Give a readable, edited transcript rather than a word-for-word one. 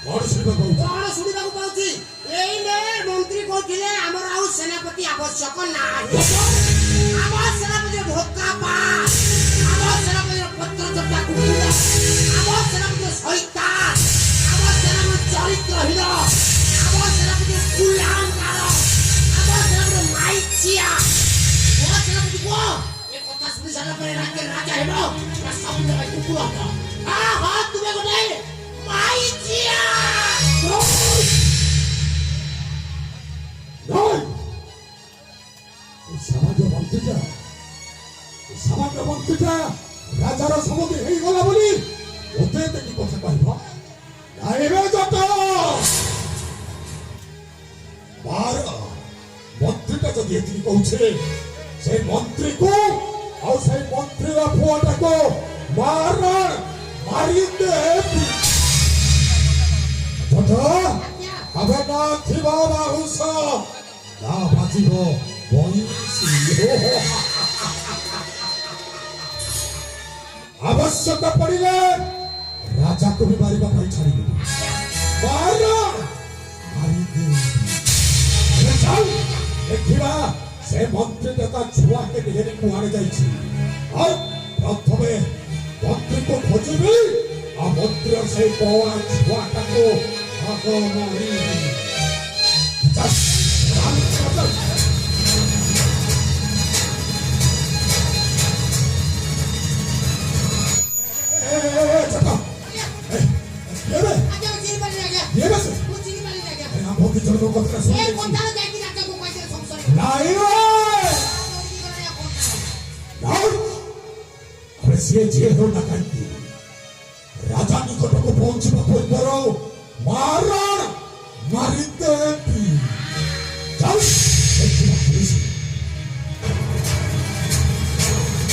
କଣ ଶୁଣିବାକୁ ପାଉଛୁ? କଣ ଶୁଣିବାକୁ ପାଉଛି ଏଇ ନେ ମନ୍ତ୍ରୀ କହୁଥିଲେ ଆମର ଆଉ ସେନାପତି ଆବଶ୍ୟକ ନାହିଁ ଆମ ସେନାପତିର ଧୋକା ପା ଆମ ସେନାପତିର ପତ୍ର ଚଟା କୁକୁର ଆମ ସେନାପତିର ଶୈତାନ ଆମ ସେନାପତି ଚରିତ୍ରହୀନ ଆମ ସେନାପତି କୁଲାଙ୍ଗାର ଆମ ସେନାପତି ମାଇଚିଆ ମୋ ସେନାପତି କୁହ ଏ କଥା ଶୁଣି ସାରିଲା ପରେ ରାଜ୍ୟରେ ରାଜା ହେବ ନା ସମୁଦ୍ର ଭାଇ କୁକୁର ହବ ହଁ ତୁମେ ଗୋଟେ ମାଇଚିଆ ସାମାନ୍ୟ ମନ୍ତ୍ରୀଟା ରାଜାର ସମୁଦ୍ର ହେଇଗଲା ବୋଲି ମୋତେ ଦେଖି କଥା କହିବ ନାଇବେ ଜଟ ବାର ମନ୍ତ୍ରୀଟା ଯଦି ଏତିକି କହୁଛେ ସେଇ ମନ୍ତ୍ରୀକୁ ଆଉ ସେଇ ମନ୍ତ୍ରୀର ପୁଅଟାକୁ ମାରିଦେ ଜଟ હવે ના થીવા બાહુસ ના બાજીવો બોઈસી आवश्यक पड़िले राजा को भी मारिबा पाई छाड़ी दे मार मारी दे अरे चल देखिबा से मंत्री तथा छुआ के देहरे कुआरे जाईछि और प्रथमे मंत्री को खोजिबी आ मंत्री से कोआ छुआटा को आगो मारी चल चल राजा निकट को पहुंचवा पूर्व